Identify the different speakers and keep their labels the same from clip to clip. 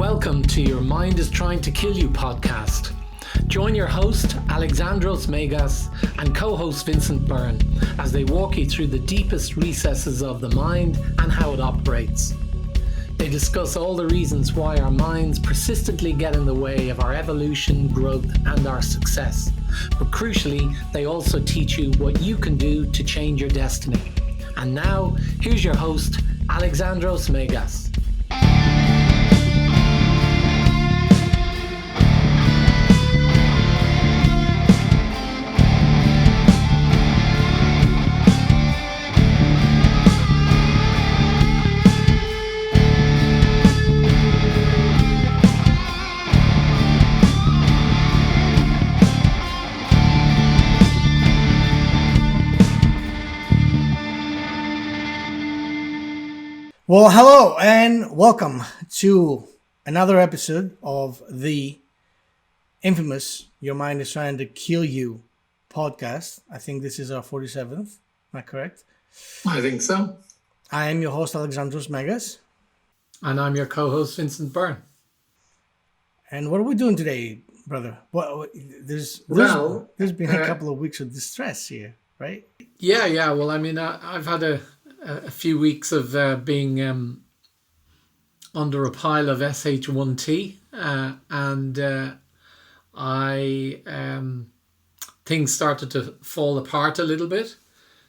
Speaker 1: Welcome to Your Mind is Trying to Kill You podcast. Join your host, Alexandros and co-host Vincent Byrne as they walk you through the deepest recesses of the mind and how it operates. They discuss all the reasons why our minds persistently get in the way of our evolution, growth, and our success. But crucially, they also teach you what you can do to change your destiny. And now, here's your host, Alexandros.
Speaker 2: Well, hello and welcome to another episode of the infamous Your Mind is Trying to Kill You podcast. I think this is our 47th. Am I correct?
Speaker 1: I think so.
Speaker 2: I am your host, Alexandros Megas.
Speaker 1: And I'm your co-host, Vincent Byrne.
Speaker 2: And what are we doing today, brother? Well, there's been a couple of weeks of distress here, right?
Speaker 1: Yeah. Well, I mean, I've had a few weeks of being under a pile of SH1T, and things started to fall apart a little bit.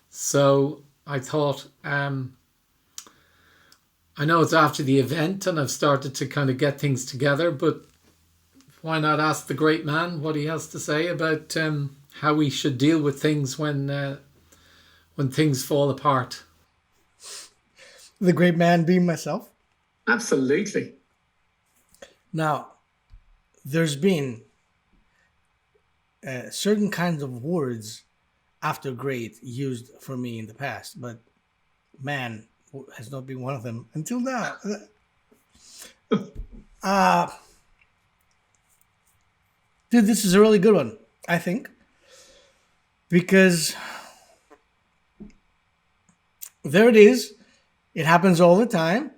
Speaker 1: So I thought, I know it's after the event and I've started to kind of get things together, but why not ask the great man what he has to say about how we should deal with things when things fall apart.
Speaker 2: The great man being myself.
Speaker 1: Absolutely.
Speaker 2: Now, there's been certain kinds of words after great used for me in the past, but man has not been one of them until now. Dude, this is a really good one, I think, because there it is. It happens all the time.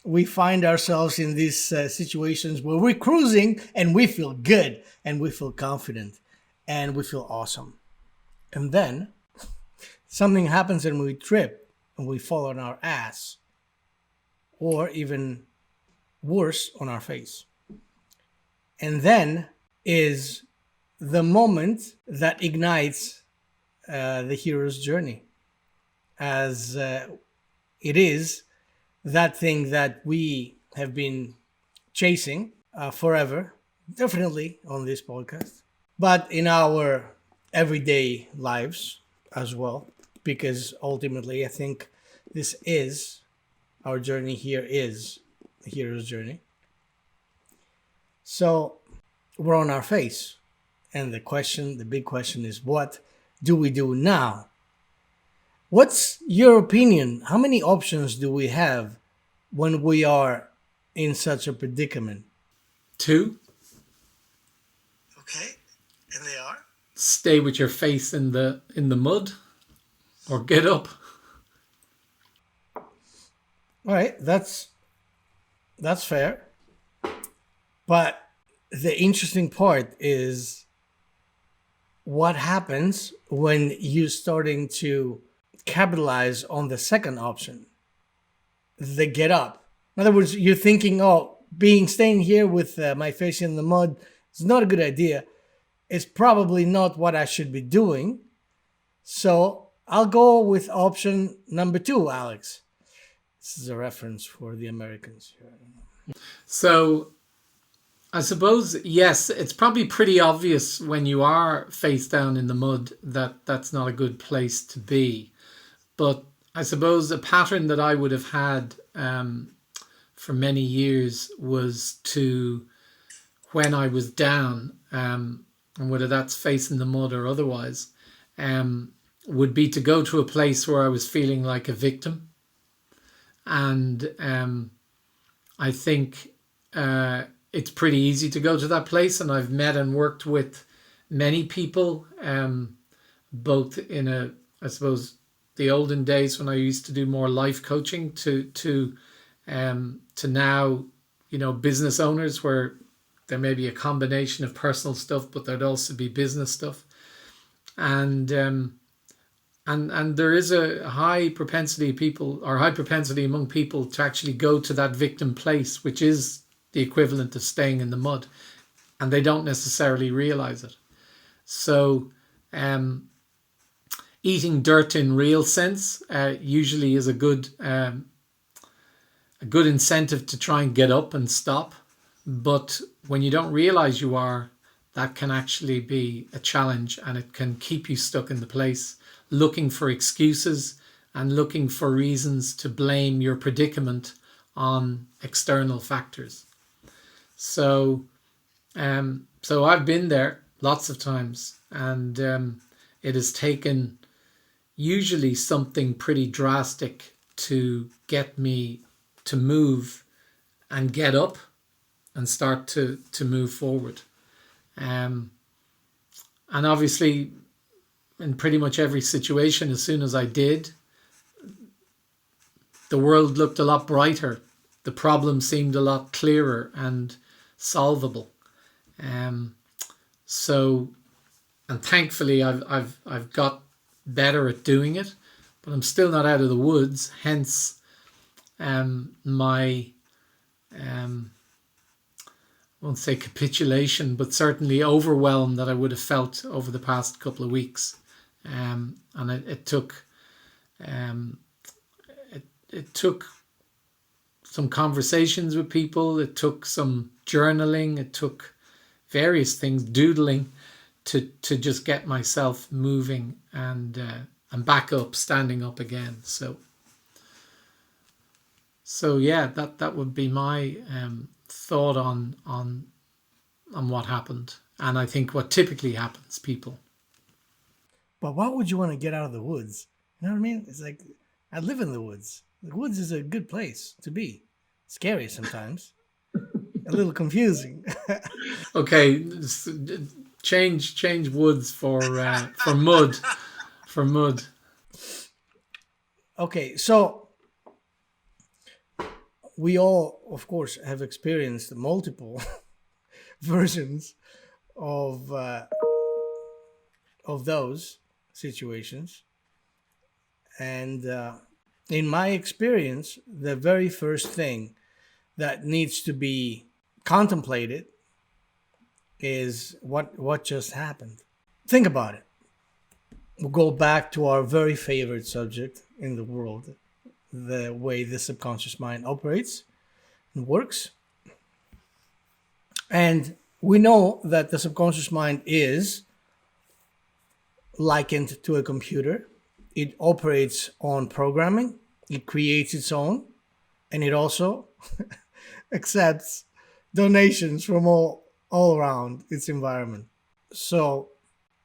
Speaker 2: We find ourselves in these situations where we're cruising and we feel good and we feel confident and we feel awesome. And then something happens and we trip and we fall on our ass, or even worse, on our face. And then is the moment that ignites the hero's journey, as it is that thing that we have been chasing forever, definitely on this podcast, but in our everyday lives as well, because ultimately I think this is our journey here, is the hero's journey. So we're on our face, and the big question is, what do we do now? What's your opinion? How many options do we have when we are in such a predicament?
Speaker 1: 2.
Speaker 2: Okay, and they are?
Speaker 1: Stay with your face in the mud, or get up.
Speaker 2: All right, that's fair. But the interesting part is what happens when you're starting to capitalize on the second option, the get up. In other words, you're thinking, staying here with my face in the mud is not a good idea. It's probably not what I should be doing. So I'll go with option number 2, Alex. This is a reference for the Americans here.
Speaker 1: So I suppose, yes, it's probably pretty obvious when you are face down in the mud that that's not a good place to be. But I suppose a pattern that I would have had for many years was to, when I was down, and whether that's facing the mud or otherwise, would be to go to a place where I was feeling like a victim. And I think it's pretty easy to go to that place. And I've met and worked with many people, both in I suppose, the olden days when I used to do more life coaching to now business owners where there may be a combination of personal stuff, but there'd also be business stuff. And and there is a high propensity among people to actually go to that victim place, which is the equivalent of staying in the mud, and they don't necessarily realize it. So eating dirt in real sense usually is a good incentive to try and get up and stop. But when you don't realize you are, that can actually be a challenge, and it can keep you stuck in the place, looking for excuses and looking for reasons to blame your predicament on external factors. So I've been there lots of times, and it has taken usually something pretty drastic to get me to move and get up and start to move forward. And obviously, in pretty much every situation, as soon as I did, the world looked a lot brighter. The problem seemed a lot clearer and solvable. So, and thankfully, I've got better at doing it, but I'm still not out of the woods. Hence, my I won't say capitulation, but certainly overwhelm that I would have felt over the past couple of weeks. And it took it took some conversations with people. It took some journaling. It took various things, doodling, to just get myself moving and back up, standing up again. So yeah, that would be my thought on what happened, and I think what typically happens, people.
Speaker 2: But why would you want to get out of the woods? You know what I mean? It's like, I live in the woods. The woods is a good place to be. Scary sometimes. A little confusing.
Speaker 1: Okay, change woods for mud. For mud.
Speaker 2: Okay, so we all, of course, have experienced multiple versions of those situations, and in my experience, the very first thing that needs to be contemplated is what just happened. Think about it. We'll go back to our very favorite subject in the world, the way the subconscious mind operates and works. And we know that the subconscious mind is likened to a computer. It operates on programming, it creates its own, and it also accepts donations from all around its environment. So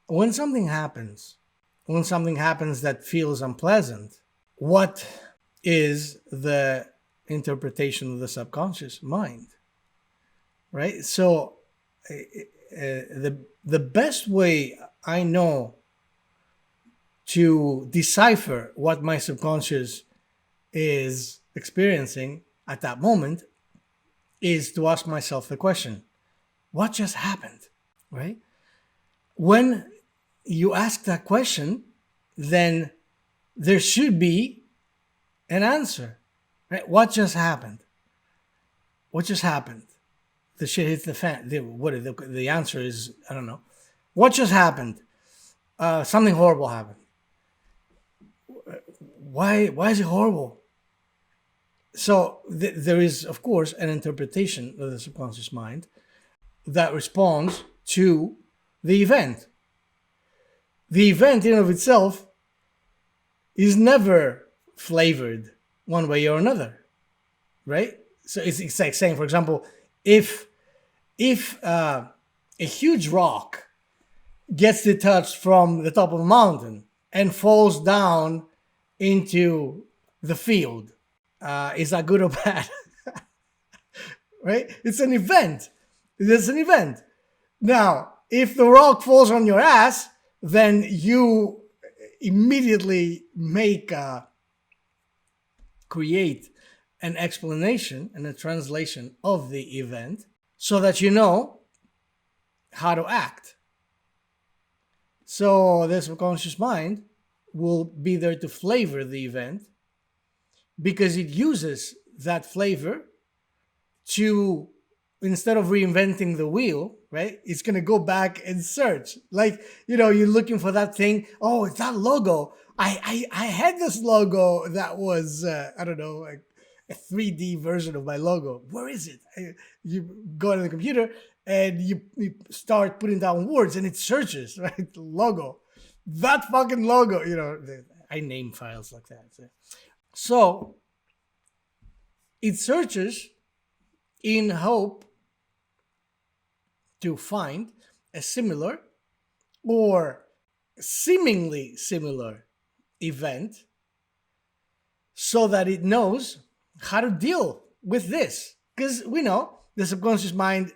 Speaker 2: when something happens that feels unpleasant, what is the interpretation of the subconscious mind? Right? So the best way I know to decipher what my subconscious is experiencing at that moment is to ask myself the question, what just happened? Right? When you ask that question, then there should be an answer. Right? What just happened? What just happened? The shit hits the fan. The answer is, I don't know. What just happened? Something horrible happened. Why is it horrible? So there is, of course, an interpretation of the subconscious mind that responds to the event. The event in and of itself is never flavored one way or another, right? So it's like saying, for example, if a huge rock gets detached from the top of a mountain and falls down into the field, is that good or bad? Right? It's an event. It's an event. Now, if the rock falls on your ass, then you immediately create an explanation and a translation of the event so that you know how to act. So the subconscious mind will be there to flavor the event because it uses that flavor to, instead of reinventing the wheel, right? It's going to go back and search. Like, you're looking for that thing. Oh, it's that logo. I had this logo that was, I don't know, like a 3D version of my logo. Where is it? You go to the computer and you start putting down words and it searches, right? The logo. That fucking logo, I name files like that. So it searches in hope to find a similar or seemingly similar event so that it knows how to deal with this. Because we know the subconscious mind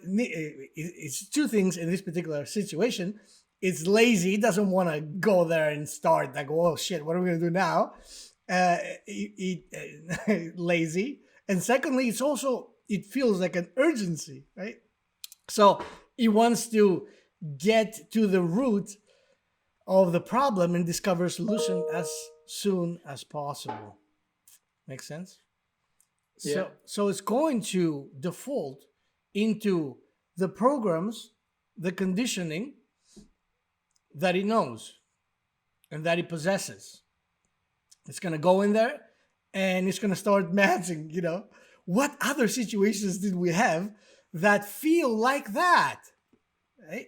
Speaker 2: is two things in this particular situation. It's lazy, it doesn't want to go there and start like, oh shit, what are we going to do now? Lazy. And secondly, it feels like an urgency, right? So it wants to get to the root of the problem and discover a solution as soon as possible. Make sense?
Speaker 1: Yeah.
Speaker 2: So it's going to default into the programs, the conditioning that it knows and that it possesses. It's going to go in there and it's going to start matching, what other situations did we have that feel like that? Right?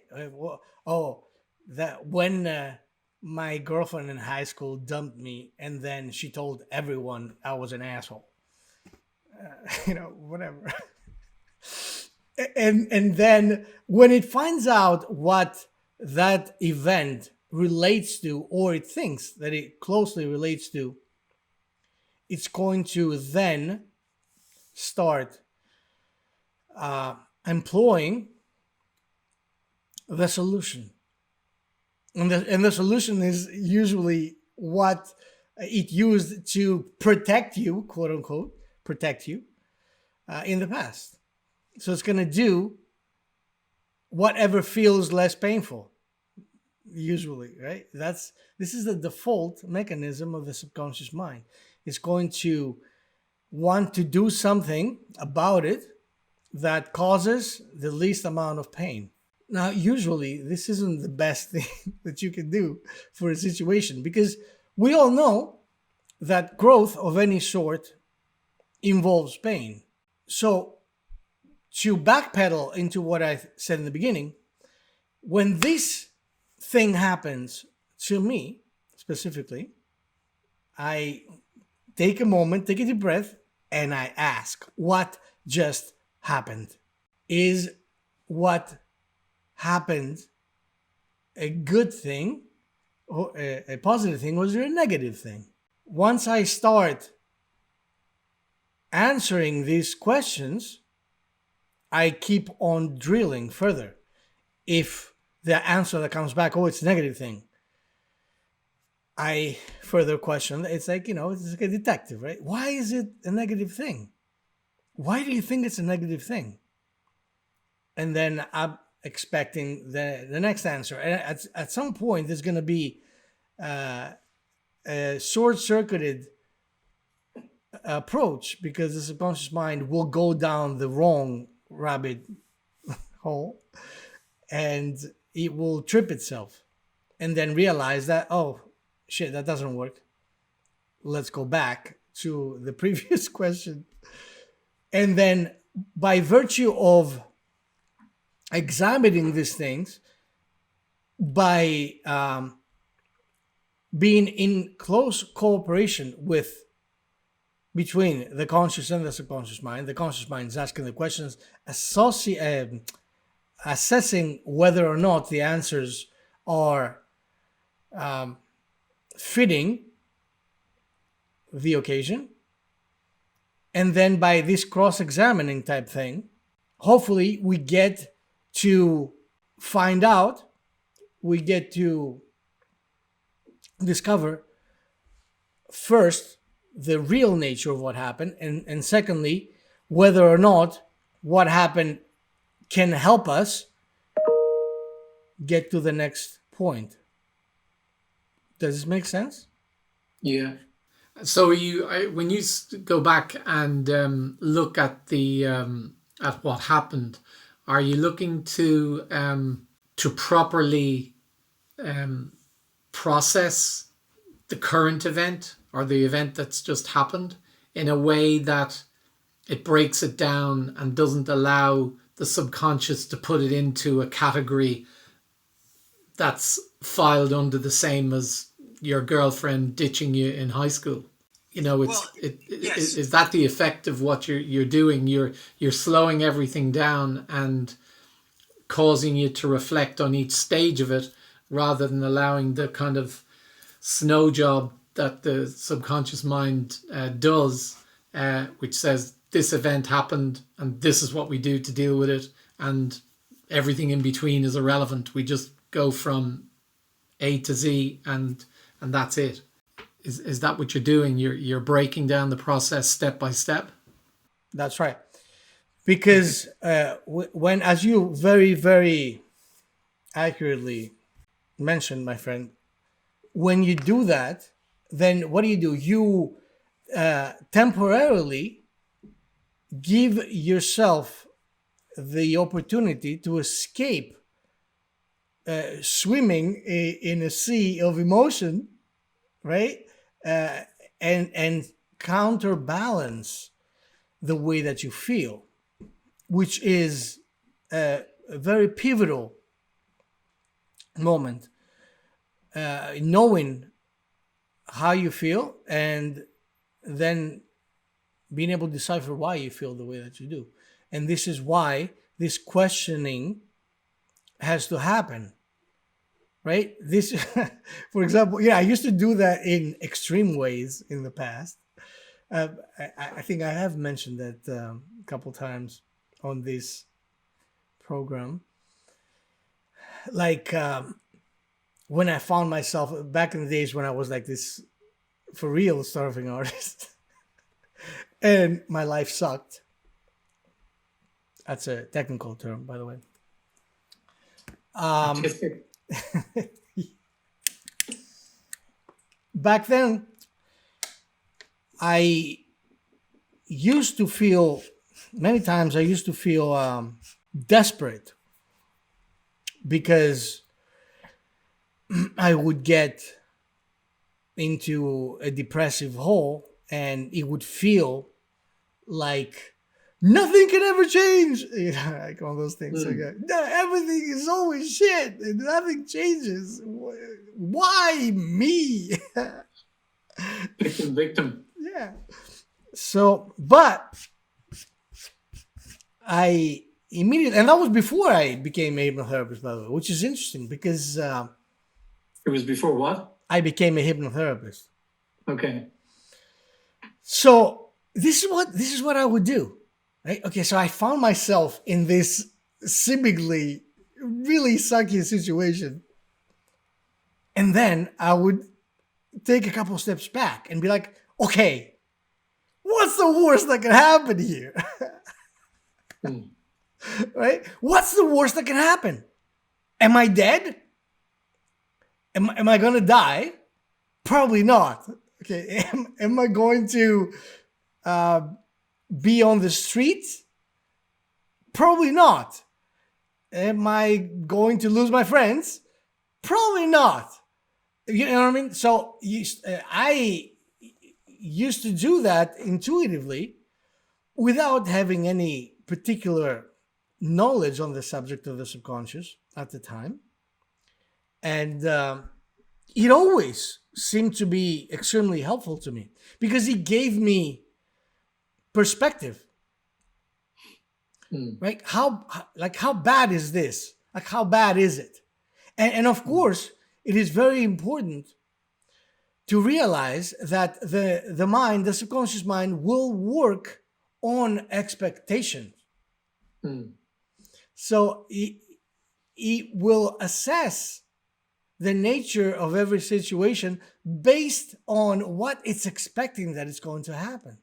Speaker 2: Oh, that when my girlfriend in high school dumped me and then she told everyone I was an asshole. Whatever. and then when it finds out what that event relates to, or it thinks that it closely relates to, it's going to then start employing the solution. And the solution is usually what it used to protect you, quote unquote, protect you in the past. So it's going to do whatever feels less painful, usually, right? This is the default mechanism of the subconscious mind. It's going to want to do something about it that causes the least amount of pain. Now, usually, this isn't the best thing that you can do for a situation because we all know that growth of any sort involves pain. So, to backpedal into what I said in the beginning, when this thing happens to me specifically, I take a moment, take a deep breath, and I ask, what just happened? Is what happened a good thing or a positive thing? Was there a negative thing? Once I start answering these questions, I keep on drilling further. If the answer that comes back, oh, it's a negative thing, I further question. It's like, it's like a detective, right? Why is it a negative thing? Why do you think it's a negative thing? And then I'm expecting the next answer. And at some point, there's going to be a short-circuited approach because the subconscious mind will go down the wrong rabbit hole and it will trip itself and then realize that, oh, shit, that doesn't work. Let's go back to the previous question. And then by virtue of examining these things, by being in close cooperation between the conscious and the subconscious mind, the conscious mind is asking the questions, assessing whether or not the answers are fitting the occasion. And then by this cross-examining type thing, hopefully we get to find out, we get to discover first the real nature of what happened, and secondly, whether or not what happened can help us get to the next point. Does this make sense?
Speaker 1: Yeah. So when you go back and look at what happened, are you looking to properly process the current event or the event that's just happened in a way that it breaks it down and doesn't allow the subconscious to put it into a category that's filed under the same as your girlfriend ditching you in high school? You know,
Speaker 2: Well, yes.
Speaker 1: is that the effect of what you're doing? You're slowing everything down and causing you to reflect on each stage of it, rather than allowing the kind of snow job that the subconscious mind does, which says this event happened and this is what we do to deal with it, and everything in between is irrelevant. We just go from A to Z, and that's it. Is that what you're doing? You're breaking down the process step by step.
Speaker 2: That's right. Because when, as you very, very accurately mentioned, my friend, when you do that, then what do? You temporarily give yourself the opportunity to escape swimming in a sea of emotion, right? And counterbalance the way that you feel, which is a very pivotal moment. Knowing how you feel and then being able to decipher why you feel the way that you do. And this is why this questioning has to happen, right? This, for example, yeah, I used to do that in extreme ways in the past. I think I have mentioned that a couple times on this program. Like when I found myself back in the days when I was like this for real starving artist and my life sucked. That's a technical term, by the way. Back then, I used to feel, many times I used to feel desperate because I would get into a depressive hole and it would feel like nothing can ever change. You know, like all those things. Like, no, everything is always shit and nothing changes. Why me?
Speaker 1: Victim.
Speaker 2: Yeah. So, but I immediately, and that was before I became a hypnotherapist, by the way, which is interesting because
Speaker 1: It was before what?
Speaker 2: I became a hypnotherapist.
Speaker 1: Okay.
Speaker 2: So this is what I would do. Right? Okay, so I found myself in this seemingly really sucky situation. And then I would take a couple steps back and be like, okay, what's the worst that can happen here? Right? What's the worst that can happen? Am I dead? Am I going to die? Probably not. Okay, am I going to be on the street? Probably not. Am I going to lose my friends? Probably not. You know what I mean? So I used to do that intuitively without having any particular knowledge on the subject of the subconscious at the time. And it always seemed to be extremely helpful to me because it gave me perspective. Right? How bad is this? Like, how bad is it? And of course, it is very important to realize that the mind, the subconscious mind, will work on expectations. So it will assess the nature of every situation based on what it's expecting that it's going to happen.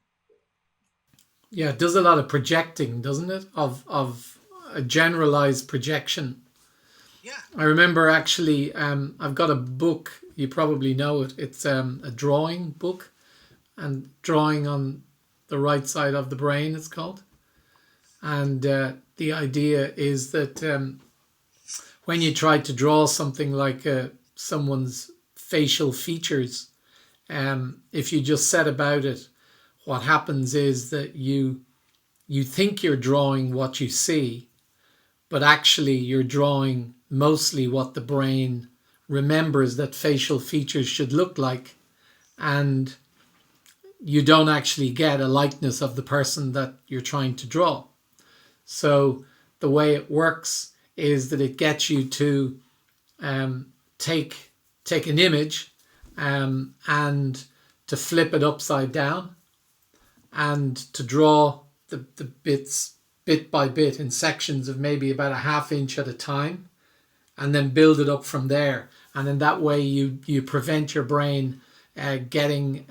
Speaker 1: Yeah, it does a lot of projecting, doesn't it? Of a generalized projection.
Speaker 2: Yeah.
Speaker 1: I remember actually, I've got a book. You probably know it. It's a drawing book, and drawing on the right side of the brain. It's called, and the idea is that when you try to draw something like someone's facial features, if you just set about it, what happens is that you think you're drawing what you see, but actually you're drawing mostly what the brain remembers that facial features should look like, and you don't actually get a likeness of the person that you're trying to draw. So the way it works is that it gets you to take an image and to flip it upside down and to draw the bits bit by bit in sections of maybe about a half inch at a time, and then build it up from there. And in that way, you prevent your brain getting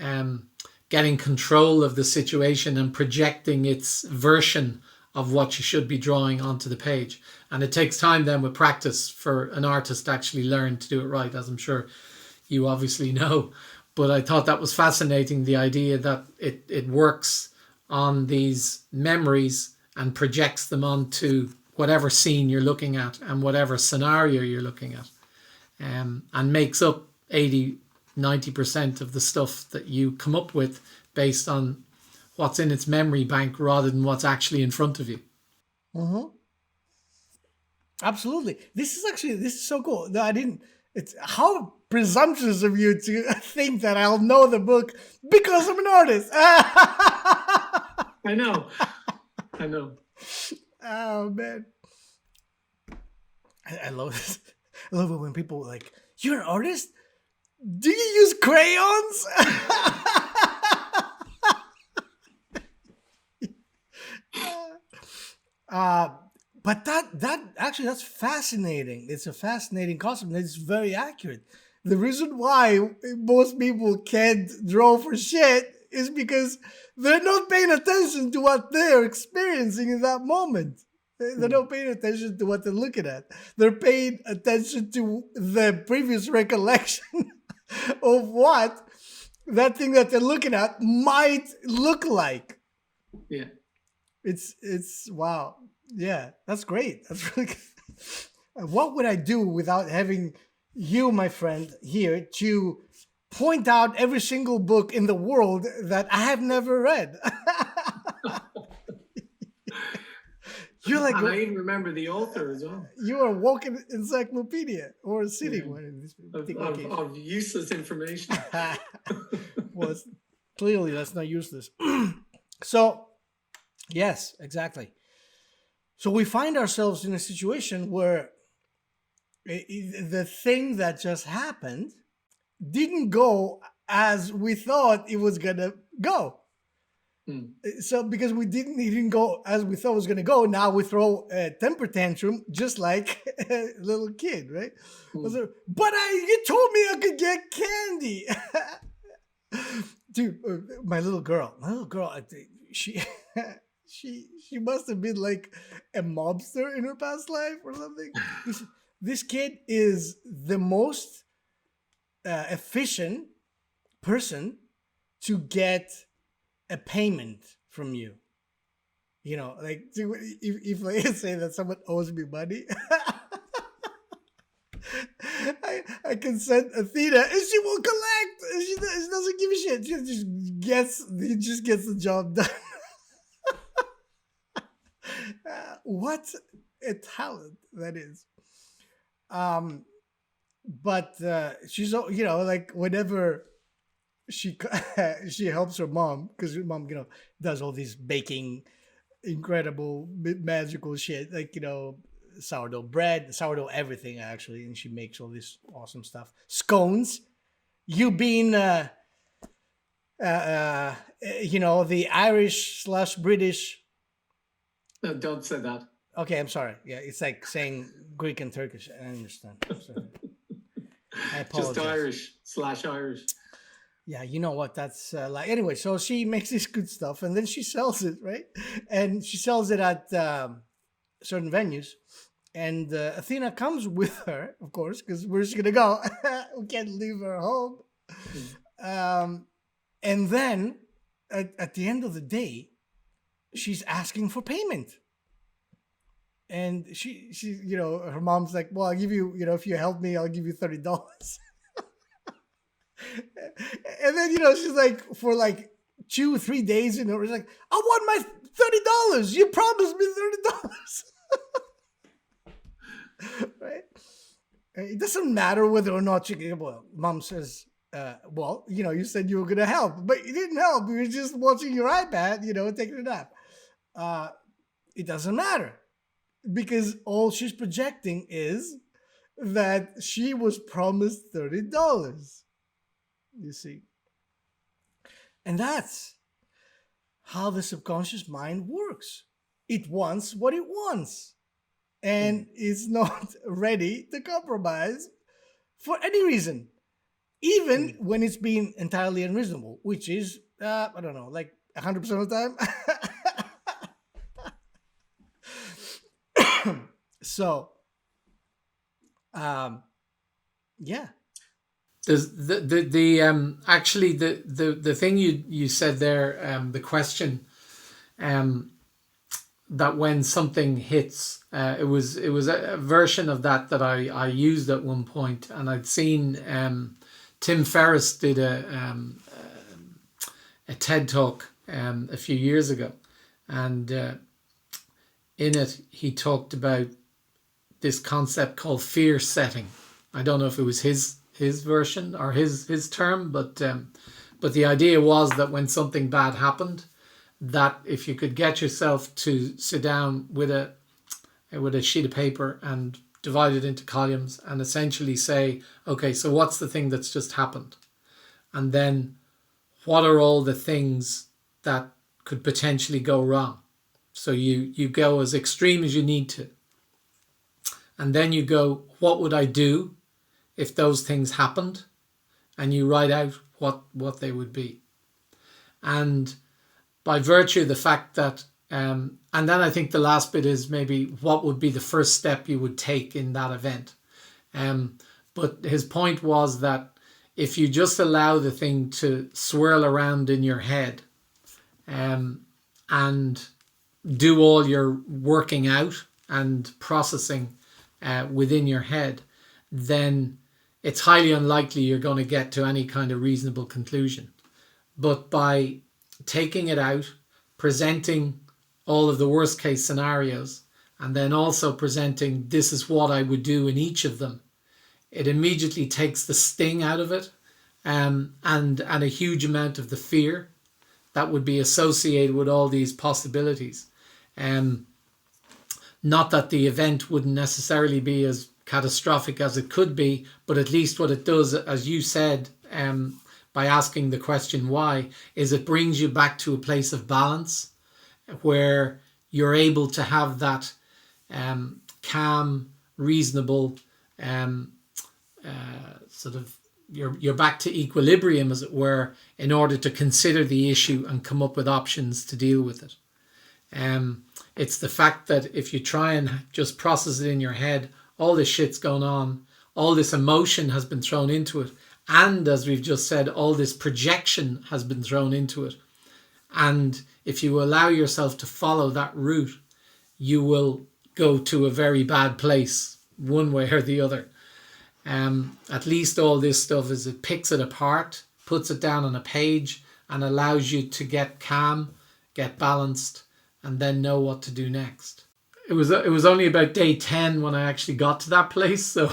Speaker 1: control of the situation and projecting its version of what you should be drawing onto the page. And it takes time then with practice for an artist to actually learn to do it right, as I'm sure you obviously know. But I thought that was fascinating, the idea that it works on these memories and projects them onto whatever scene you're looking at and whatever scenario you're looking at, and makes up 80-90% of the stuff that you come up with based on what's in its memory bank rather than what's actually in front of you.
Speaker 2: Mm-hmm. Absolutely. This is so cool. No, I didn't. It's how presumptuous of you to think that I'll know the book because I'm an artist.
Speaker 1: I know. I know.
Speaker 2: Oh man, I love this. I love it when people are like, "You're an artist? Do you use crayons?" uh, but that actually that's fascinating. It's a fascinating concept. And it's very accurate. The reason why most people can't draw for shit is because they're not paying attention to what they're experiencing in that moment. They're not paying attention to what they're looking at. They're paying attention to the previous recollection of what that thing that they're looking at might look like.
Speaker 1: Yeah.
Speaker 2: It's wow. Yeah, that's great. That's really good. What would I do without having you, my friend, here to point out every single book in the world that I have never read? You're like,
Speaker 1: And I even remember the author as well.
Speaker 2: You are a walking encyclopedia or a sitting
Speaker 1: Yeah.
Speaker 2: one in this particular case.
Speaker 1: Of useless information.
Speaker 2: Well, clearly that's not useless. So, yes, exactly. So we find ourselves in a situation where the thing that just happened didn't go as we thought it was gonna go. So because it didn't go as we thought it was gonna go, now we throw a temper tantrum just like a little kid, right? But you told me I could get candy. Dude, my little girl, I think she she must have been like a mobster in her past life or something. This kid is the most efficient person to get a payment from you. You know, like if I say that someone owes me money, I can send Athena and she will collect. She doesn't give a shit. She just gets the job done. What a talent that is. But she's like whenever she helps her mom, because her mom does all these baking incredible magical shit, like sourdough bread, sourdough everything actually, and she makes all this awesome stuff, scones. You being the Irish/British.
Speaker 1: No, don't say that.
Speaker 2: Okay, I'm sorry. Yeah, it's like saying Greek and Turkish. I understand. I
Speaker 1: Just
Speaker 2: apologize.
Speaker 1: Irish/Irish.
Speaker 2: Yeah, you know what? That's like anyway. So she makes this good stuff, and then she sells it, right? And she sells it at certain venues. And Athena comes with her, of course, because where's she gonna go? We can't leave her home.
Speaker 1: Mm.
Speaker 2: Um, and then at the end of the day, she's asking for payment. And she, her mom's like, well, I'll give you, if you help me, I'll give you $30. And then, she's like, for like 2 3 days, it's like, I want my $30. You promised me $30. Right? It doesn't matter whether or not well, mom says, well, you said you were going to help, but you didn't help. You were just watching your iPad, taking a nap. Uh, it doesn't matter because all she's projecting is that she was promised $30. You see? And that's how the subconscious mind works. It wants what it wants
Speaker 1: Mm.
Speaker 2: and is not ready to compromise for any reason, even
Speaker 1: Mm.
Speaker 2: when it's being entirely unreasonable, which is, I don't know, like 100% of the time. So, um, yeah.
Speaker 1: There's the actually the thing you said there, the question, um that when something hits, it was a version of that I used at one point, and I'd seen Tim Ferriss did a TED talk a few years ago, and in it he talked about this concept called fear setting. I don't know if it was his version or his term, but the idea was that when something bad happened, that if you could get yourself to sit down with a sheet of paper and divide it into columns and essentially say, okay, so what's the thing that's just happened, and then what are all the things that could potentially go wrong. So you go as extreme as you need to, and then you go, what would I do if those things happened, and you write out what they would be. And by virtue of the fact that, and then I think the last bit is maybe what would be the first step you would take in that event. Um, but his point was that if you just allow the thing to swirl around in your head, and do all your working out and processing within your head, then it's highly unlikely you're going to get to any kind of reasonable conclusion. But by taking it out, presenting all of the worst case scenarios, and then also presenting this is what I would do in each of them, it immediately takes the sting out of it, and a huge amount of the fear that would be associated with all these possibilities. Not that the event wouldn't necessarily be as catastrophic as it could be, but at least what it does, as you said, by asking the question why, is it brings you back to a place of balance where you're able to have that calm, reasonable, sort of, you're back to equilibrium, as it were, in order to consider the issue and come up with options to deal with it. It's the fact that if you try and just process it in your head, all this shit's going on, all this emotion has been thrown into it, and as we've just said, all this projection has been thrown into it. And if you allow yourself to follow that route, you will go to a very bad place, one way or the other. At least all this stuff is it picks it apart, puts it down on a page, and allows you to get calm, get balanced, and then know what to do next. It was only about day 10 when I actually got to that place, so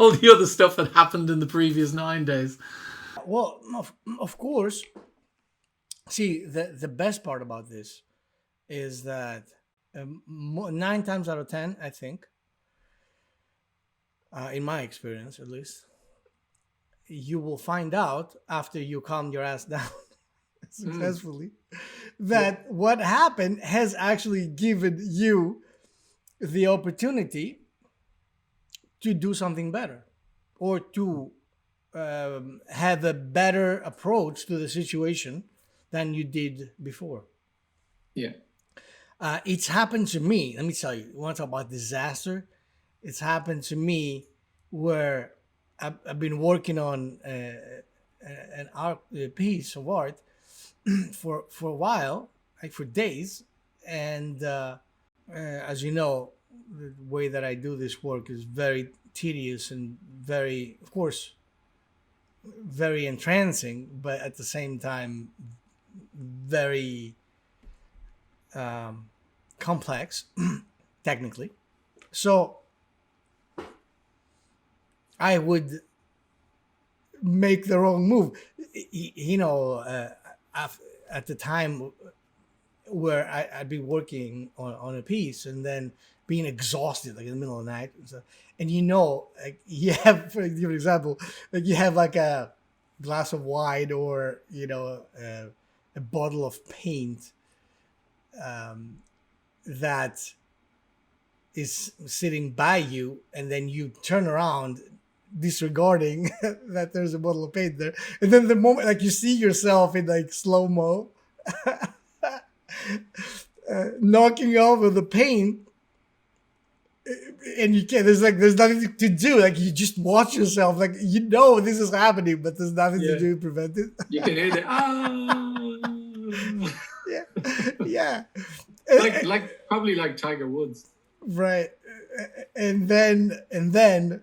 Speaker 1: all the other stuff had happened in the previous 9 days.
Speaker 2: Well, of course. See, the best part about this is that 9 times out of 10, I think, in my experience at least, you will find out after you calm your ass down successfully that what happened has actually given you the opportunity to do something better. or to have a better approach to the situation than you did before.
Speaker 1: Yeah.
Speaker 2: It's happened to me. Let me tell you. You want to talk about disaster? It's happened to me where I've been working on an art a piece of art for a while, like for days, and as you know, the way that I do this work is very tedious and very, of course, very entrancing, but at the same time, very complex, technically. So I would make the wrong move. You know, at the time where I'd be working on a piece and then being exhausted, like in the middle of the night. And, and you know, like you have, for give an example, like you have like a glass of wine or, you know, a bottle of paint that is sitting by you, and then you turn around disregarding that there's a bottle of paint there, and then the moment like you see yourself in like slow mo knocking over the paint, and you can't, there's nothing to do, like you just watch yourself, like you know this is happening, but there's nothing to
Speaker 1: Yeah.
Speaker 2: do to prevent it.
Speaker 1: You can hear the
Speaker 2: Yeah, yeah.
Speaker 1: like probably like Tiger Woods.
Speaker 2: Right. And then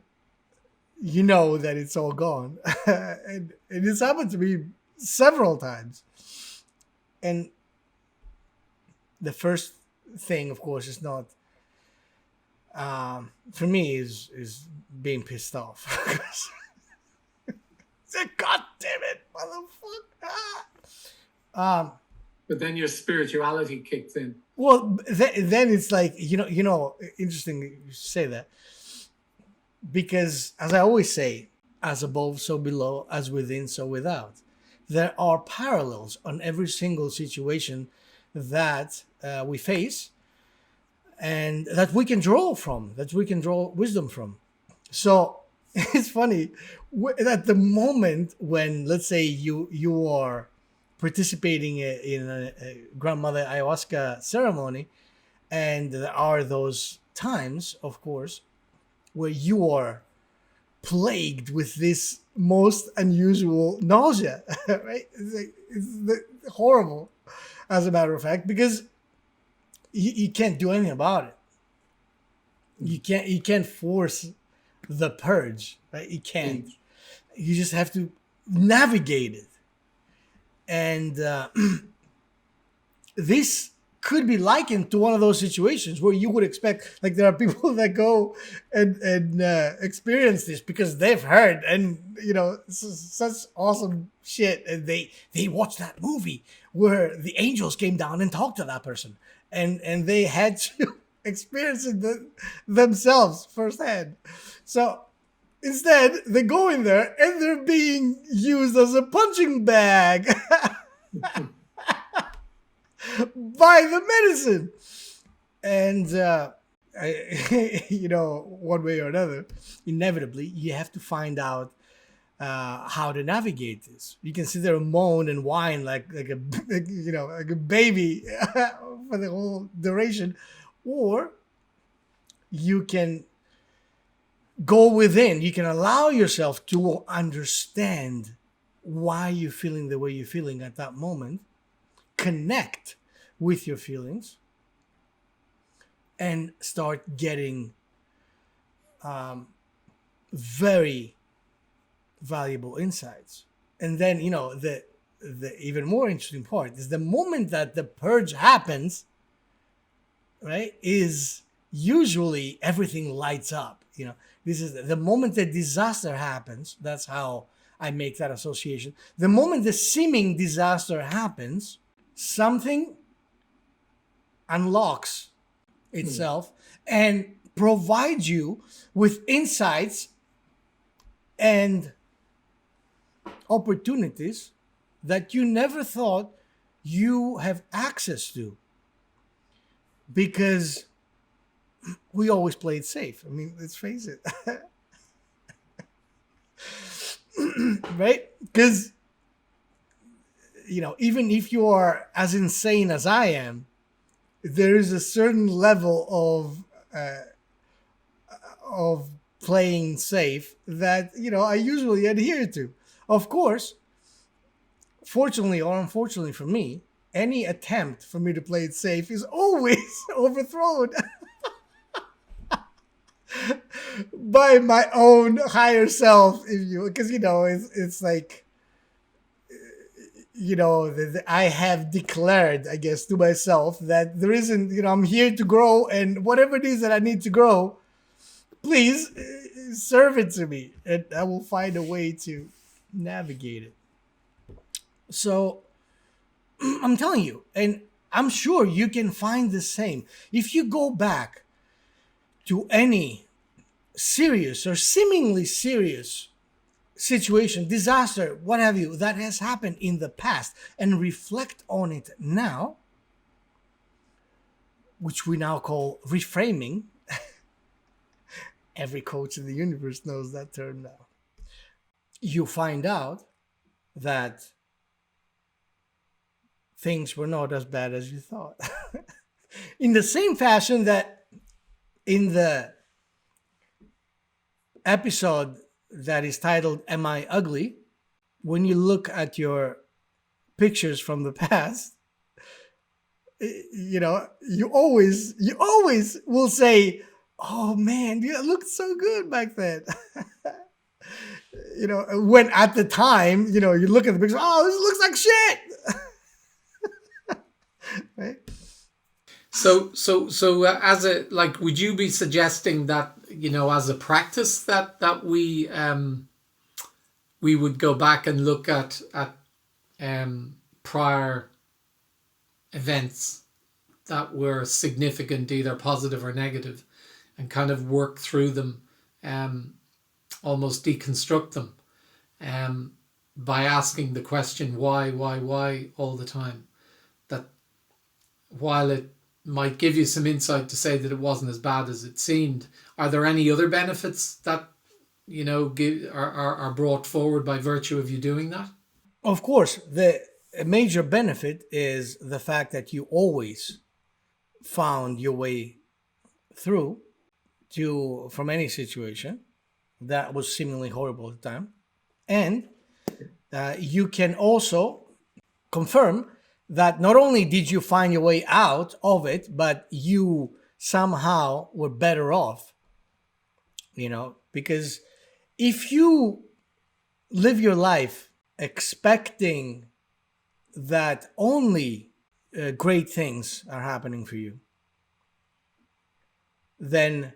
Speaker 2: you know that it's all gone. And it's happened to me several times. And the first thing, of course, is not for me is being pissed off. God damn it, motherfucker!
Speaker 1: But then your spirituality kicks in.
Speaker 2: Well, then it's like interesting you say that, because as I always say, as above, so below, as within, so without. There are parallels on every single situation that we face, and that we can draw from, that we can draw wisdom from. So it's funny at the moment when, let's say, you are participating in a grandmother ayahuasca ceremony, and there are those times, of course, where you are plagued with this most unusual nausea, right? It's horrible, as a matter of fact, because you can't do anything about it. You can't force the purge, right? You can't. You just have to navigate it, and this could be likened to one of those situations where you would expect, like, there are people that go and experience this because they've heard, and such awesome shit, and they watched that movie where the angels came down and talked to that person, and they had to experience it themselves firsthand. So instead, they go in there and they're being used as a punching bag by the medicine. And, one way or another, inevitably, you have to find out how to navigate this. You can sit there and moan and whine like a baby for the whole duration, or you can go within. You can allow yourself to understand why you're feeling the way you're feeling at that moment, connect with your feelings, and start getting very valuable insights. And then, the even more interesting part is the moment that the purge happens, right, is usually everything lights up. This is the moment that disaster happens. That's how I make that association. The moment the seeming disaster happens, something unlocks itself and provides you with insights and opportunities that you never thought you have access to, because we always played safe. I mean, let's face it. right? Because, even if you are as insane as I am, there is a certain level of playing safe that I usually adhere to. Of course, fortunately or unfortunately for me, any attempt for me to play it safe is always overthrown by my own higher self. If you, because it's like I have declared, I guess, to myself that there isn't, I'm here to grow, and whatever it is that I need to grow, please serve it to me, and I will find a way to navigate it. So I'm telling you, and I'm sure you can find the same. If you go back to any serious or seemingly serious situation, disaster, what have you, that has happened in the past, and reflect on it now, which we now call reframing. Every coach in the universe knows that term now. You find out that things were not as bad as you thought. In the same fashion that in the episode that is titled Am I Ugly? When you look at your pictures from the past, you always will say, oh man, you looked so good back then. When at the time, you look at the picture, oh, this looks like shit. Right?
Speaker 1: So as a, like, would you be suggesting that, as a practice that we would go back and look at prior events that were significant, either positive or negative, and kind of work through them, almost deconstruct them, by asking the question why all the time? That while it might give you some insight to say that it wasn't as bad as it seemed, are there any other benefits that are brought forward by virtue of you doing that?
Speaker 2: Of course, the major benefit is the fact that you always found your way through from any situation that was seemingly horrible at the time, and you can also confirm that not only did you find your way out of it, but you somehow were better off. Because if you live your life expecting that only great things are happening for you, then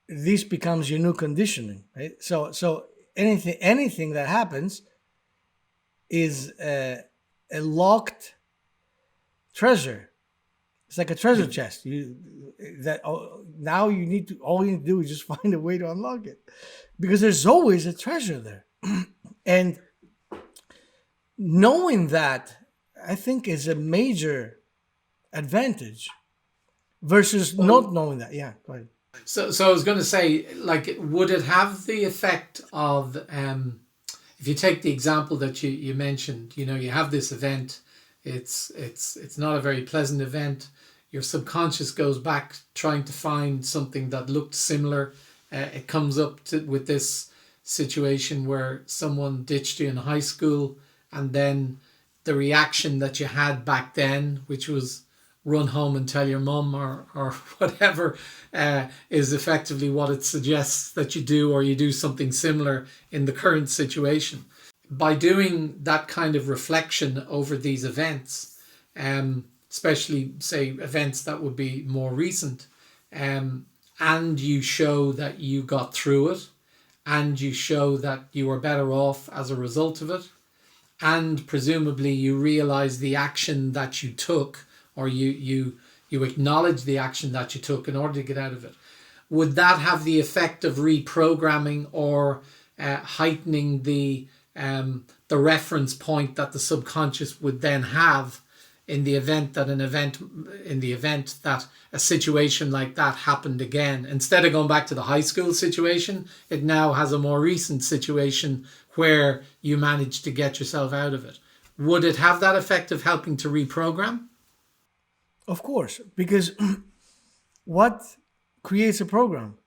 Speaker 2: this becomes your new conditioning, right? So anything that happens is a locked treasure. It's like a treasure chest. Now all you need to do is just find a way to unlock it, because there's always a treasure there. And knowing that, I think, is a major advantage versus not knowing that. Yeah, go ahead.
Speaker 1: So I was going to say, like, would it have the effect of, if you take the example that you mentioned, you have this event, it's not a very pleasant event. Your subconscious goes back trying to find something that looked similar. It comes up with this situation where someone ditched you in high school, and then the reaction that you had back then, which was run home and tell your mum or whatever, is effectively what it suggests that you do, or you do something similar in the current situation. By doing that kind of reflection over these events, especially, say, events that would be more recent, and you show that you got through it, and you show that you were better off as a result of it, and presumably you realize the action that you took, or you acknowledge the action that you took in order to get out of it, would that have the effect of reprogramming or heightening the reference point that the subconscious would then have in the event that a situation like that happened again? Instead of going back to the high school situation, it now has a more recent situation where you manage to get yourself out of it. Would it have that effect of helping to reprogram?
Speaker 2: Of course, because what creates a program?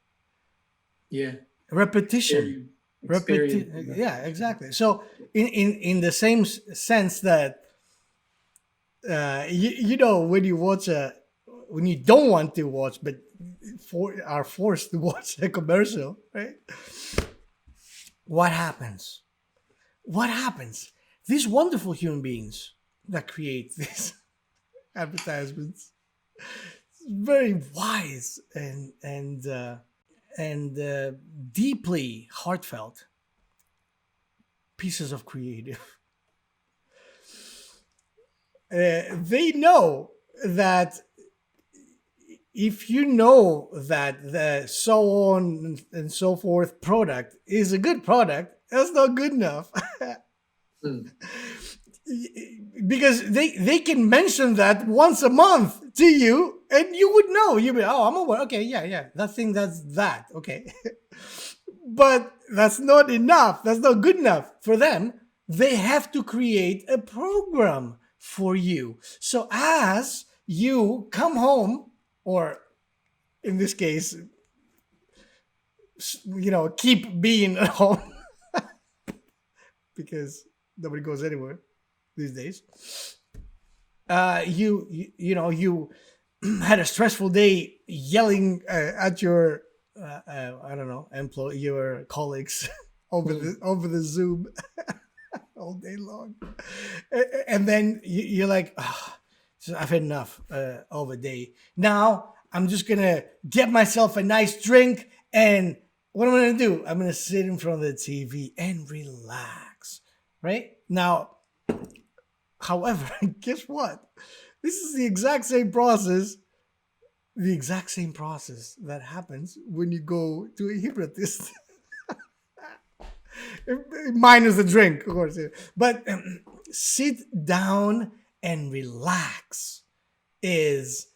Speaker 3: Yeah.
Speaker 2: Repetition.
Speaker 3: Experience.
Speaker 2: Yeah, exactly. So in the same sense that when you watch when you don't want to watch but are forced to watch a commercial, right? What happens? What happens? These wonderful human beings that create these advertisements, very wise and deeply heartfelt pieces of creative. They know that if you know that the so on and so forth product is a good product, that's not good enough.
Speaker 3: Hmm.
Speaker 2: Because they can mention that once a month to you and you would know. You'd be, oh, I'm aware. Okay, yeah. That thing, that's that. Okay. But that's not enough. That's not good enough for them. They have to create a program for you. So as you come home, or in this case, keep being at home because nobody goes anywhere these days. You had a stressful day yelling at your I don't know, employee, your colleagues over the Zoom all day long, and then you're like, oh, I've had enough of a day. Now I'm just gonna get myself a nice drink, and what am I gonna do? I'm gonna sit in front of the TV and relax. Right now, however, guess what? This is the exact same process that happens when you go to a hypnotist. Minus the drink, of course. But sit down and relax is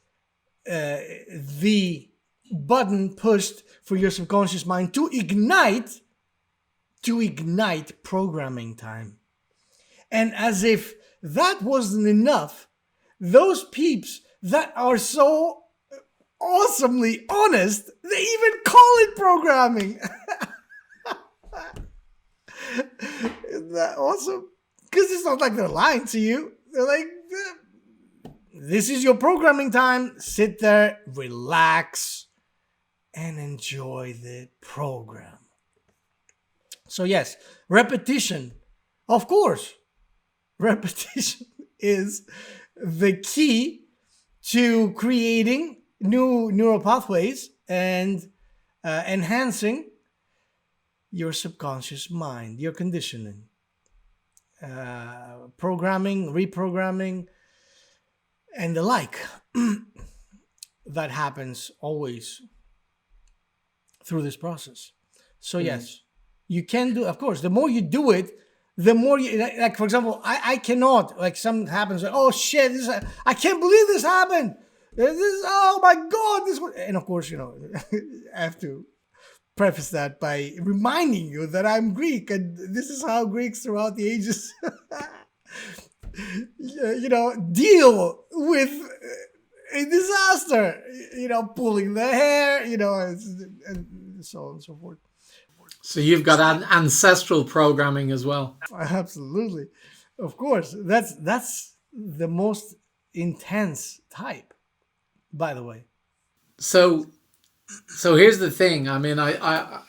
Speaker 2: the button pushed for your subconscious mind to ignite programming time. And as if that wasn't enough, those peeps that are so awesomely honest, they even call it programming. Isn't that awesome? Because it's not like they're lying to you. They're like, this is your programming time. Sit there, relax, and enjoy the program. So yes, repetition. Of course, repetition is the key to creating new neural pathways and enhancing your subconscious mind, your conditioning, programming, reprogramming, and the like. That happens always through this process. So yes, you can do, of course, the more you do it, the more you, like for example, I cannot, like something happens, like, oh shit, I can't believe this happened. Oh my God, and of course, I have to preface that by reminding you that I'm Greek, and this is how Greeks throughout the ages, deal with a disaster. Pulling the hair, and so on and so forth.
Speaker 1: So you've got ancestral programming as well.
Speaker 2: Absolutely, of course. That's the most intense type, by the way.
Speaker 1: So here's the thing. I mean, I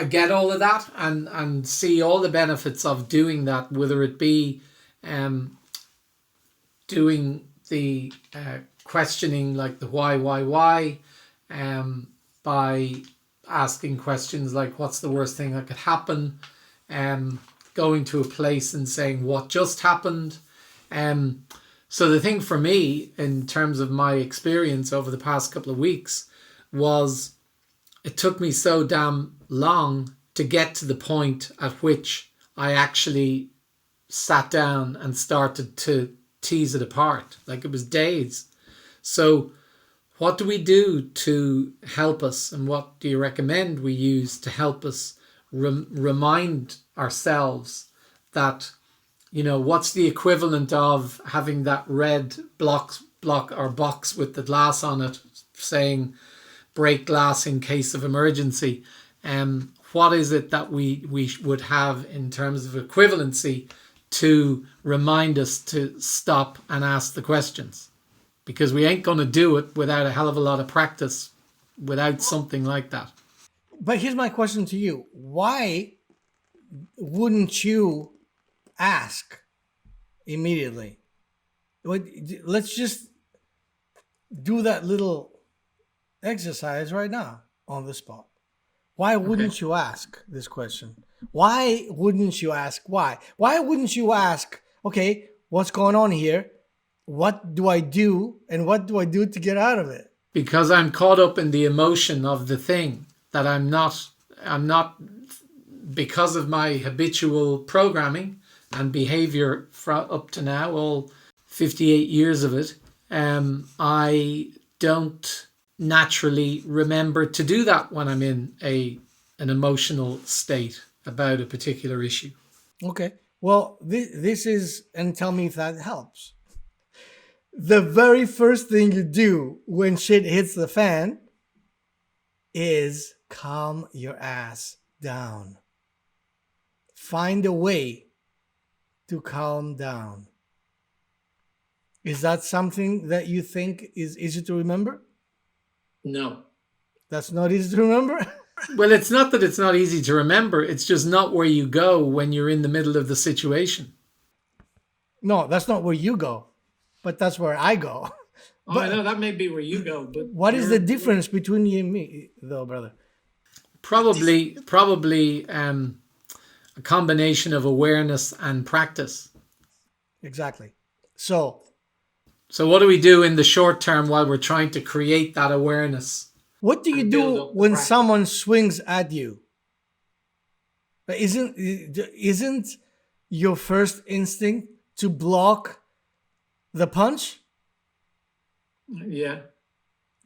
Speaker 1: get all of that and see all the benefits of doing that, whether it be doing the questioning, like the why, by asking questions like what's the worst thing that could happen, going to a place and saying what just happened. So the thing for me, in terms of my experience over the past couple of weeks, was it took me so damn long to get to the point at which I actually sat down and started to tease it apart. Like, it was days. So what do we do to help us, and what do you recommend we use to help us remind ourselves that, what's the equivalent of having that red block or box with the glass on it saying break glass in case of emergency. What is it that we would have in terms of equivalency to remind us to stop and ask the questions? Because we ain't going to do it without a hell of a lot of practice, without something like that.
Speaker 2: But here's my question to you. Why wouldn't you ask immediately? Let's just do that little exercise right now on the spot. Why wouldn't you ask this question? Why wouldn't you ask why? Why wouldn't you ask, okay, what's going on here? What do I do? And what do I do to get out of it?
Speaker 1: Because I'm caught up in the emotion of the thing that I'm not, because of my habitual programming and behavior up to now, all 58 years of it, I don't naturally remember to do that when I'm in an emotional state about a particular issue.
Speaker 2: Okay. Well, this is, and tell me if that helps. The very first thing you do when shit hits the fan is calm your ass down. Find a way to calm down. Is that something that you think is easy to remember?
Speaker 3: No.
Speaker 2: That's not easy to remember?
Speaker 1: Well, it's not that it's not easy to remember. It's just not where you go when you're in the middle of the situation.
Speaker 2: No, that's not where you go, but that's where I go.
Speaker 3: Oh, I know that may be where you go, but
Speaker 2: what is the difference between you and me, though, brother?
Speaker 1: Probably a combination of awareness and practice.
Speaker 2: Exactly. So
Speaker 1: what do we do in the short term while we're trying to create that awareness?
Speaker 2: What do you do when someone swings at you? Isn't your first instinct to block the punch?
Speaker 3: Yeah.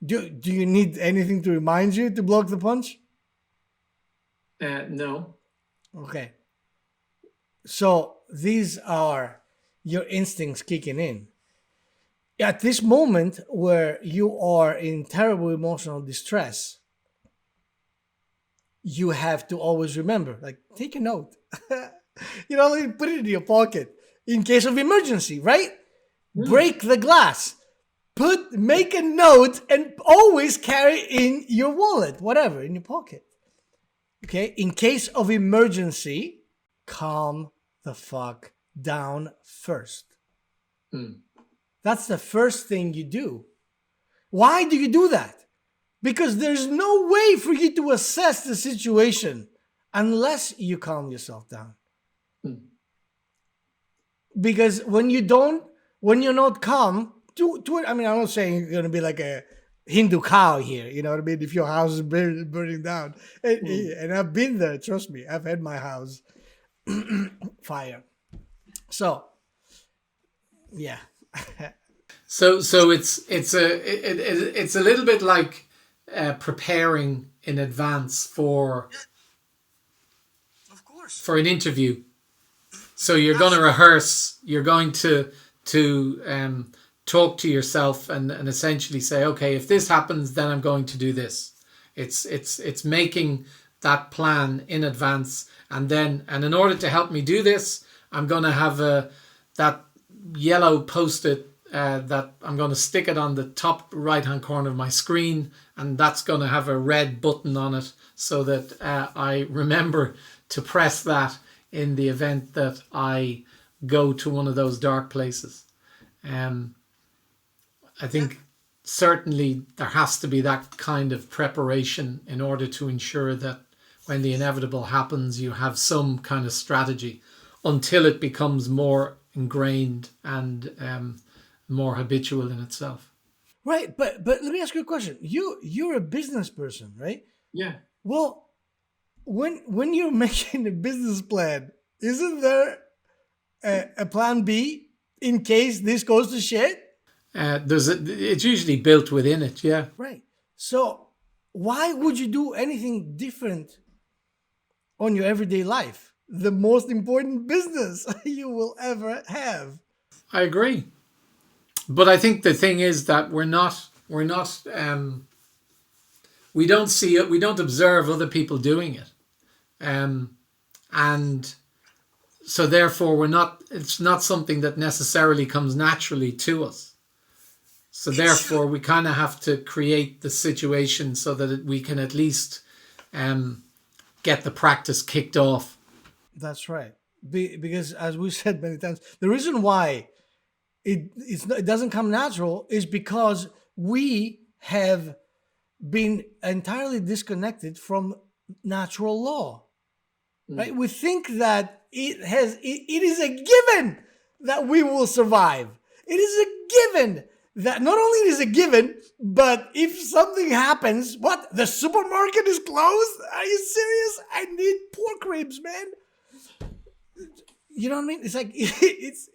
Speaker 2: Do you need anything to remind you to block the punch?
Speaker 3: No.
Speaker 2: Okay. So these are your instincts kicking in. At this moment where you are in terrible emotional distress, you have to always remember, like, take a note. Put it in your pocket in case of emergency, right? Break the glass. Make a note and always carry in your wallet, whatever, in your pocket. Okay? In case of emergency, calm the fuck down first. That's the first thing you do. Why do you do that? Because there's no way for you to assess the situation unless you calm yourself down. Because when you're not calm, I'm not saying you're going to be like a Hindu cow here, you know what I mean? If your house is burning down. And I've been there, trust me. I've had my house fire. So, yeah.
Speaker 1: So it's a little bit like preparing in advance for an interview. So you're going to rehearse. You're going to talk to yourself and essentially say, okay, if this happens, then I'm going to do this. It's making that plan in advance, and in order to help me do this, I'm going to have that yellow post-it that I'm going to stick it on the top right-hand corner of my screen, and that's going to have a red button on it so that I remember to press that in the event that I go to one of those dark places. I think certainly there has to be that kind of preparation in order to ensure that when the inevitable happens, you have some kind of strategy until it becomes more ingrained and more habitual in itself.
Speaker 2: Right, but let me ask you a question. You're a business person, right?
Speaker 3: Yeah.
Speaker 2: Well, when you're making a business plan, isn't there a plan B in case this goes to shit?
Speaker 1: It's usually built within it, yeah.
Speaker 2: Right. So why would you do anything different on your everyday life, the most important business you will ever have.
Speaker 1: I agree. But I think the thing is that we don't see it, we don't observe other people doing it. And so therefore it's not something that necessarily comes naturally to us. So therefore we kind of have to create the situation so that we can at least get the practice kicked off.
Speaker 2: That's right. Because as we said many times, the reason why it doesn't come natural is because we have been entirely disconnected from natural law. Right? We think that it is a given that we will survive. It is a given that not only is a given, but if something happens, what? The supermarket is closed? Are you serious? I need pork ribs, man. You know what I mean? It's like it's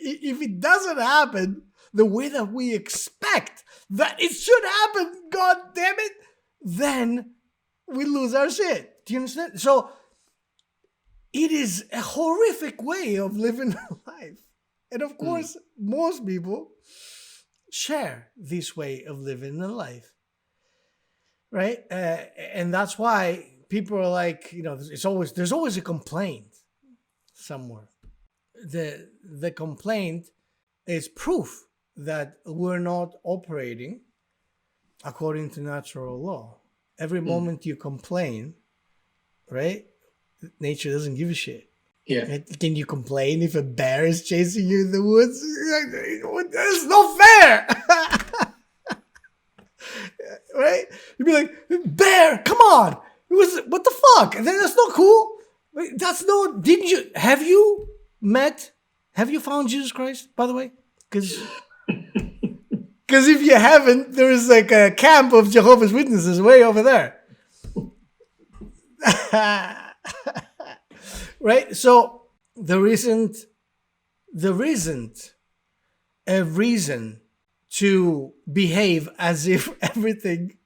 Speaker 2: if it doesn't happen the way that we expect that it should happen, god damn it, then we lose our shit. Do you understand? So it is a horrific way of living life. And of course, most people share this way of living their life. Right? And that's why people are like, there's always a complaint somewhere. The complaint is proof that we're not operating according to natural law. Every moment you complain, right? Nature doesn't give a shit.
Speaker 3: Yeah.
Speaker 2: Can you complain if a bear is chasing you in the woods? That's not fair. Right? You'd be like, bear, come on. What the fuck? That's not cool. Have you found Jesus Christ, by the way? Because if you haven't, there is like a camp of Jehovah's Witnesses way over there. Right? So there isn't a reason to behave as if everything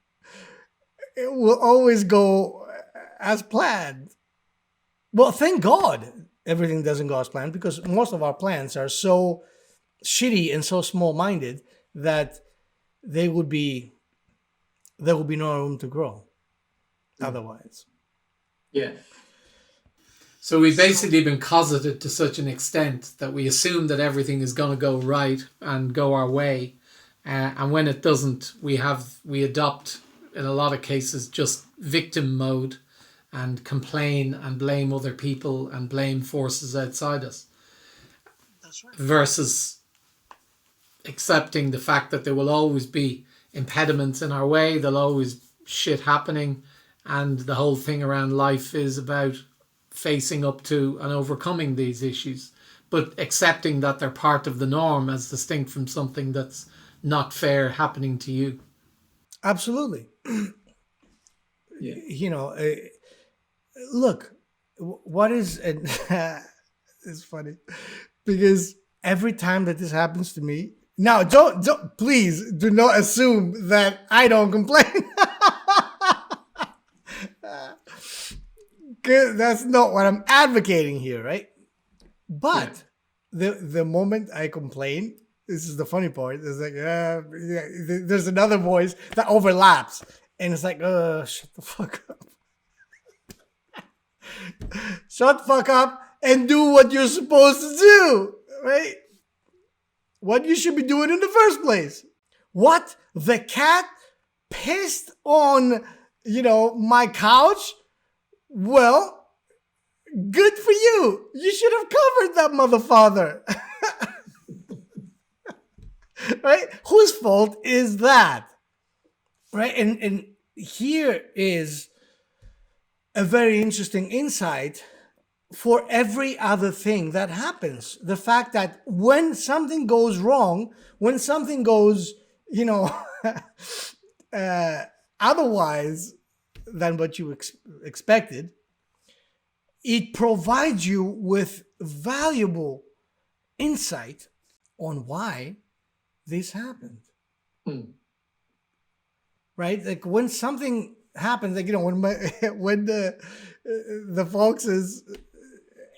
Speaker 2: will always go as planned. Well, thank God everything doesn't go as planned, because most of our plans are so shitty and so small-minded that there would be no room to grow otherwise.
Speaker 3: Yeah.
Speaker 1: So we've basically been cosseted to such an extent that we assume that everything is going to go right and go our way. And when it doesn't, we adopt, in a lot of cases, just victim mode and complain and blame other people and blame forces outside us.
Speaker 2: That's right.
Speaker 1: Versus accepting the fact that there will always be impediments in our way, there'll always shit happening, and the whole thing around life is about facing up to and overcoming these issues, but accepting that they're part of the norm as distinct from something that's not fair happening to you.
Speaker 2: Absolutely.
Speaker 3: Yeah.
Speaker 2: Look, what is it's funny because every time that this happens to me, now don't please do not assume that I don't complain. That's not what I'm advocating here, right? But the moment I complain, this is the funny part. It's like there's another voice that overlaps, and it's like, shut the fuck up. Shut the fuck up and do what you're supposed to do, right? What you should be doing in the first place. What? The cat pissed on, my couch? Well, good for you. You should have covered that motherfucker. Right? Whose fault is that? Right? And here is a very interesting insight for every other thing that happens. The fact that when something goes wrong, when something goes, otherwise than what you expected, it provides you with valuable insight on why this happened. Right? Like when something happens, like when the foxes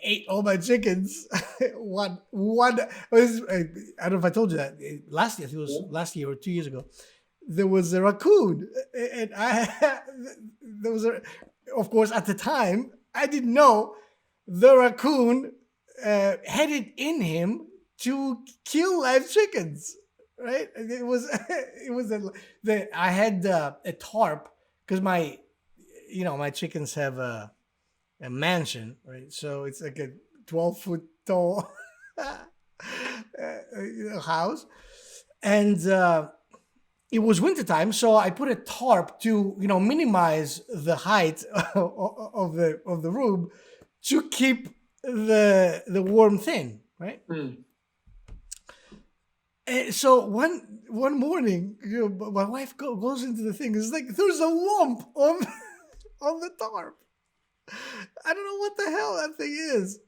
Speaker 2: ate all my chickens. one. I don't know if I told you that last year. I think it was last year or 2 years ago. There was a raccoon, and there was of course, at the time, I didn't know the raccoon had it in him to kill live chickens. Right? It was I had a tarp because my chickens have a mansion, right? So it's like a 12-foot tall house, and it was wintertime, so I put a tarp to minimize the height of the room to keep the warmth in, right? So one morning, my wife goes into the thing. It's like there's a lump on the tarp. I don't know what the hell that thing is.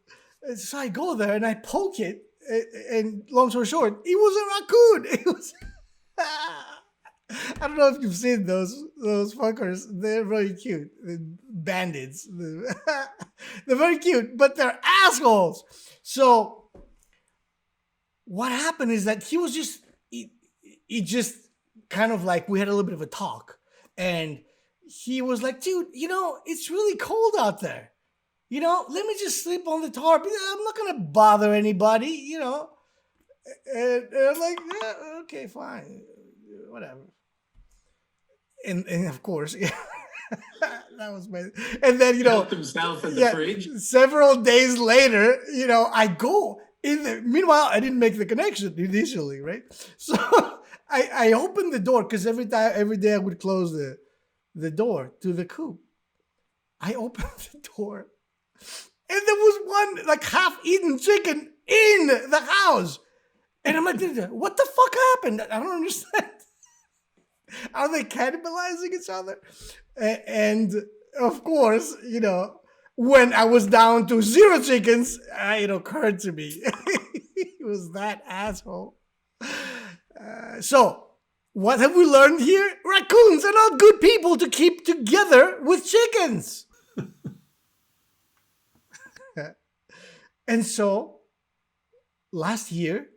Speaker 2: And so I go there and I poke it. And long story short, it was a raccoon. It was. I don't know if you've seen those fuckers. They're very cute. Bandits. They're very cute, but they're assholes. So what happened is that he was just, he just kind of like, we had a little bit of a talk, and he was like, dude, it's really cold out there. Let me just sleep on the tarp. I'm not going to bother anybody, And I'm like, yeah, okay, fine, whatever. And of course, that was my, and then,
Speaker 3: Helped himself in the fridge.
Speaker 2: Several days later, I go in there. Meanwhile, I didn't make the connection initially, right? So I opened the door because every day I would close the door to the coop. I opened the door, and there was one like half-eaten chicken in the house. And I'm like, what the fuck happened? I don't understand. Are they cannibalizing each other? And of course, when I was down to 0 chickens, it occurred to me. It was that asshole. So, what have we learned here? Raccoons are not good people to keep together with chickens. And so, last year,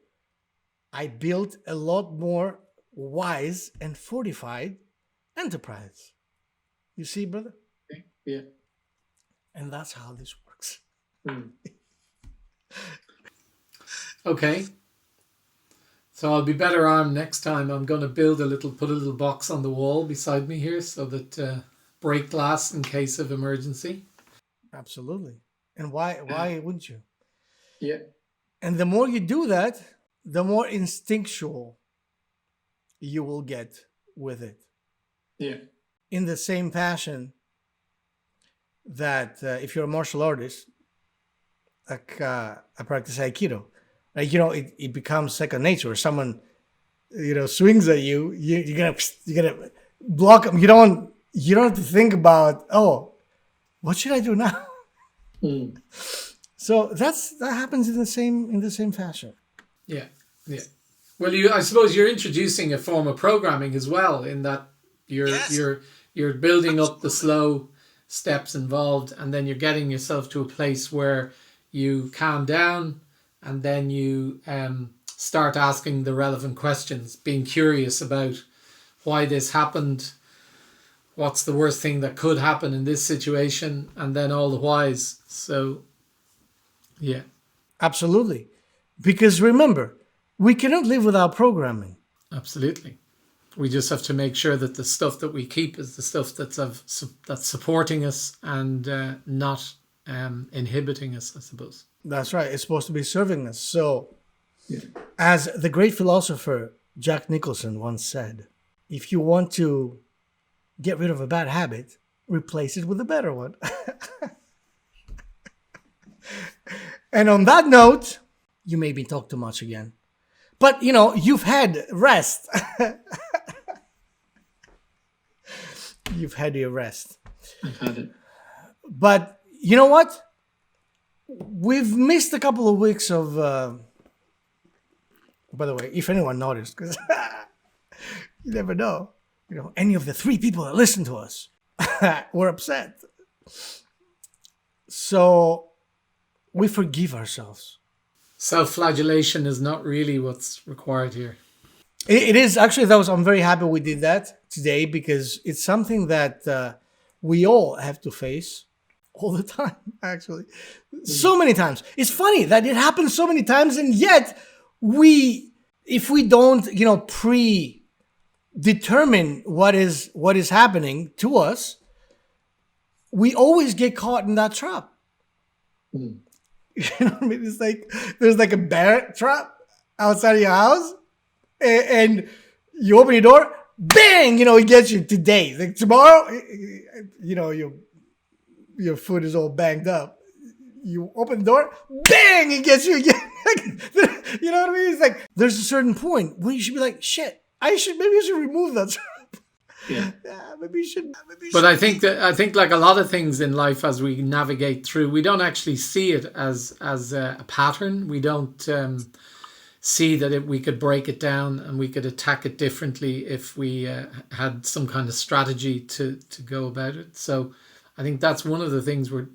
Speaker 2: I built a lot more wise and fortified enterprise. You see, brother?
Speaker 3: Yeah.
Speaker 2: And that's how this works.
Speaker 1: Okay. So I'll be better armed next time. I'm going to put a little box on the wall beside me here so that break glass in case of emergency.
Speaker 2: Absolutely. And why wouldn't you?
Speaker 3: Yeah.
Speaker 2: And the more you do that, the more instinctual you will get with it.
Speaker 3: Yeah.
Speaker 2: In the same fashion that if you're a martial artist, like I practice Aikido, like it becomes second nature. Or someone swings at you, you're gonna block them. You don't have to think about, oh, what should I do now? So that happens in the same fashion.
Speaker 1: Yeah. Well, I suppose you're introducing a form of programming as well, in that you're building up the slow steps involved, and then you're getting yourself to a place where you calm down, and then you start asking the relevant questions, being curious about why this happened, what's the worst thing that could happen in this situation, and then all the whys. So, yeah.
Speaker 2: Absolutely. Because remember, we cannot live without programming.
Speaker 1: Absolutely. We just have to make sure that the stuff that we keep is the stuff that's supporting us and not inhibiting us, I suppose.
Speaker 2: That's right. It's supposed to be serving us. So, as the great philosopher Jack Nicholson once said, if you want to get rid of a bad habit, replace it with a better one. And on that note, you made me talk too much again. But, you've had rest. You've had your rest.
Speaker 3: I've had it.
Speaker 2: But you know what? We've missed a couple of weeks of... by the way, if anyone noticed, because you never know. Any of the 3 people that listen to us were upset. So we forgive ourselves.
Speaker 1: Self-flagellation is not really what's required here.
Speaker 2: It is actually, I'm very happy we did that today because it's something that we all have to face all the time, actually. So many times. It's funny that it happens so many times, and yet if we don't, predetermine what is happening to us, we always get caught in that trap.
Speaker 3: Mm.
Speaker 2: You know what I mean? It's like there's like a bear trap outside of your house, and you open your door, bang! It gets you today. Like tomorrow, your foot is all banged up. You open the door, bang! It gets you again. You know what I mean? It's like there's a certain point where you should be like, shit. Maybe I should remove that trap.
Speaker 3: Yeah.
Speaker 2: Maybe you should.
Speaker 1: But I think like a lot of things in life, as we navigate through, we don't actually see it as a pattern. We don't see that we could break it down and we could attack it differently if we had some kind of strategy to go about it. So I think that's one of the things we're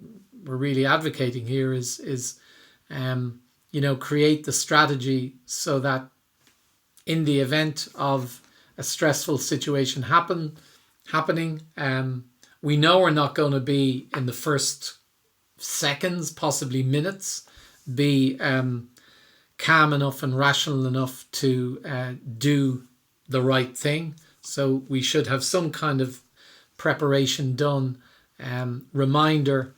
Speaker 1: really advocating here is create the strategy so that in the event of a stressful situation happening, we know we're not going to be in the first seconds, possibly minutes, be calm enough and rational enough to do the right thing. So we should have some kind of preparation done, reminder,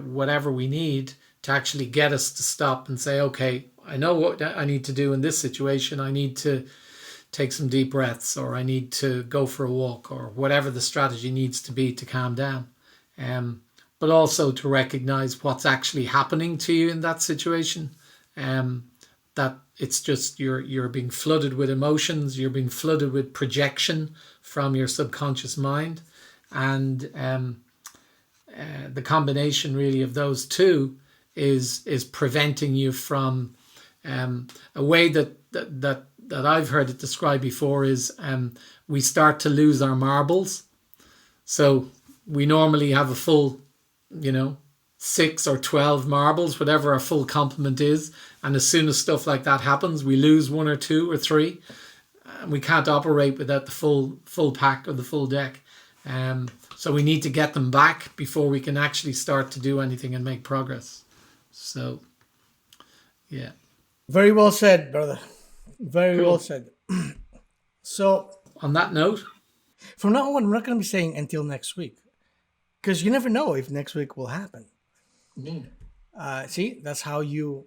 Speaker 1: whatever we need to actually get us to stop and say, okay, I know what I need to do in this situation. I need to take some deep breaths, or I need to go for a walk, or whatever the strategy needs to be to calm down. But also to recognize what's actually happening to you in that situation. That it's just you're being flooded with emotions, you're being flooded with projection from your subconscious mind. And the combination really of those two is preventing you from a way that I've heard it described before is we start to lose our marbles. So we normally have a full, 6 or 12 marbles, whatever our full complement is. And as soon as stuff like that happens, we lose 1 or 2 or 3. And we can't operate without the full pack or the full deck. So we need to get them back before we can actually start to do anything and make progress. So, yeah.
Speaker 2: Very well said, brother. Very well said. So,
Speaker 1: on that note,
Speaker 2: from now on, we're not going to be saying until next week, because you never know if next week will happen.
Speaker 3: Mm.
Speaker 2: See, that's how you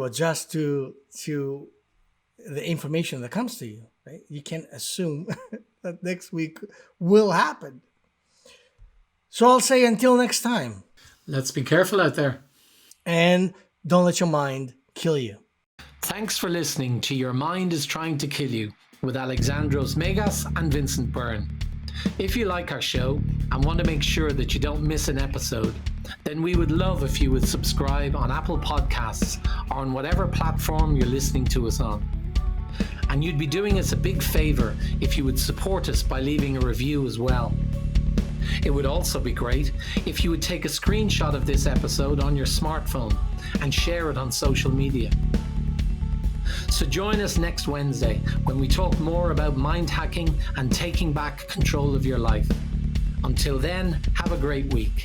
Speaker 2: adjust to the information that comes to you. Right? You can't assume that next week will happen. So I'll say until next time.
Speaker 1: Let's be careful out there.
Speaker 2: And don't let your mind kill you.
Speaker 1: Thanks for listening to Your Mind is Trying to Kill You with Alexandros Megas and Vincent Byrne. If you like our show and want to make sure that you don't miss an episode, then we would love if you would subscribe on Apple Podcasts or on whatever platform you're listening to us on. And you'd be doing us a big favor if you would support us by leaving a review as well. It would also be great if you would take a screenshot of this episode on your smartphone and share it on social media. So join us next Wednesday when we talk more about mind hacking and taking back control of your life. Until then, have a great week.